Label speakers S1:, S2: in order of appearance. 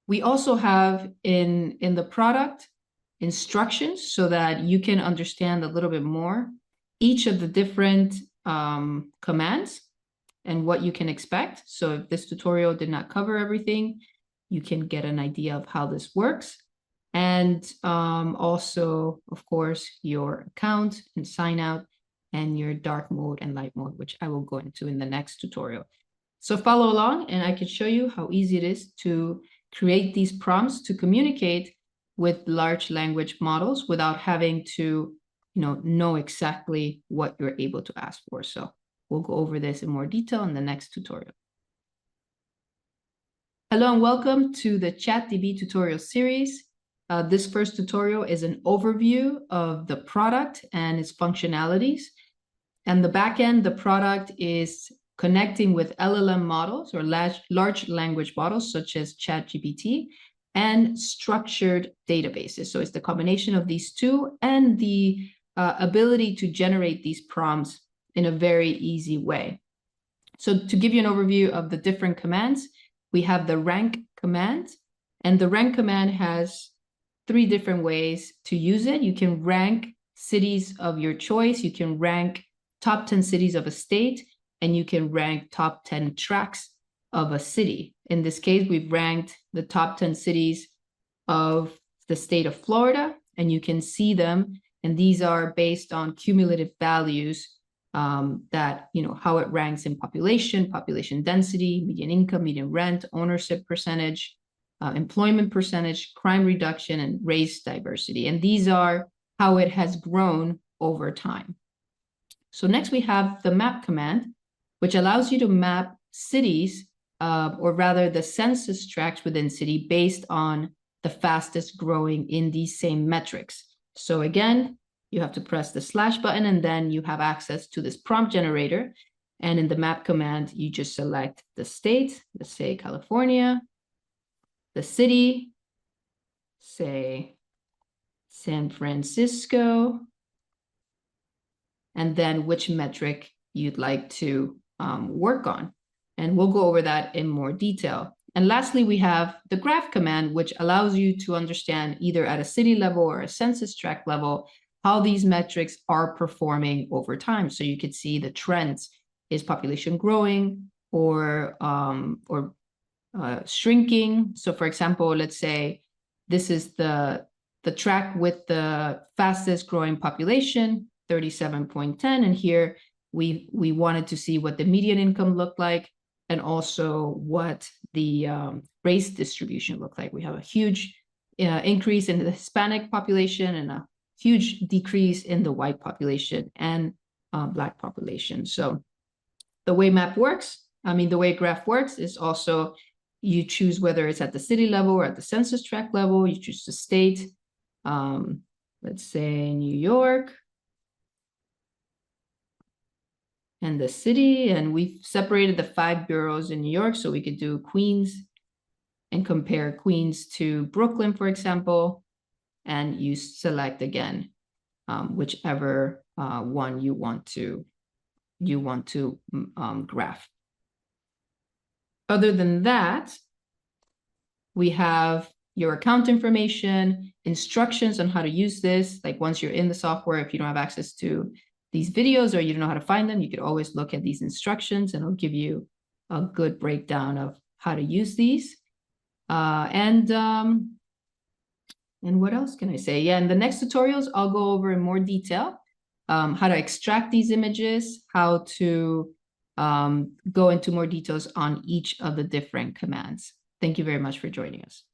S1: We also have in the product instructions so that you can understand a little bit more each of the different commands and what you can expect. So if this tutorial did not cover everything, you can get an idea of how this works. And also, of course, your account and sign out and your dark mode and light mode, which I will go into in the next tutorial. So follow along and I can show you how easy it is to create these prompts to communicate with large language models without having to know exactly what you're able to ask for. So we'll go over this in more detail in the next tutorial. Hello and welcome to the ChatDB tutorial series. This first tutorial is an overview of the product and its functionalities. And the backend, the product is connecting with LLM models or large language models such as ChatGPT and structured databases. So it's the combination of these two and the ability to generate these prompts in a very easy way. So to give you an overview of the different commands, we have the rank command, and the rank command has 3 different ways to use it. You can rank cities of your choice, you can rank top 10 cities of a state, and you can rank top 10 tracts of a city. In this case, we've ranked the top 10 cities of the state of Florida, and you can see them. And these are based on cumulative values that, how it ranks in population density, median income, median rent, ownership percentage, employment percentage, crime reduction, and race diversity. And these are how it has grown over time. So next we have the map command, which allows you to map cities, or rather the census tracts within city based on the fastest growing in these same metrics. So again, you have to press the / button and then you have access to this prompt generator. And in the map command, you just select the state, let's say California, the city, say San Francisco, and then which metric you'd like to work on. And we'll go over that in more detail. And lastly, we have the graph command, which allows you to understand either at a city level or a census tract level how these metrics are performing over time. So you could see the trends. Is population growing or shrinking? So for example, let's say this is the tract with the fastest growing population, 37.10, and here we wanted to see what the median income looked like and also what the race distribution looked like. We have a huge increase in the Hispanic population and a huge decrease in the white population and Black population. So the way the way graph works is also you choose whether it's at the city level or at the census tract level. You choose the state, let's say New York, and the city, and we've separated the 5 boroughs in New York, so we could do Queens and compare Queens to Brooklyn, for example, and you select again whichever one you want to graph. Other than that, we have your account information, instructions on how to use this. Like once you're in the software, if you don't have access to these videos or you don't know how to find them, you could always look at these instructions and it'll give you a good breakdown of how to use these. And what else can I say? Yeah, in the next tutorials, I'll go over in more detail how to extract these images, how to go into more details on each of the different commands. Thank you very much for joining us.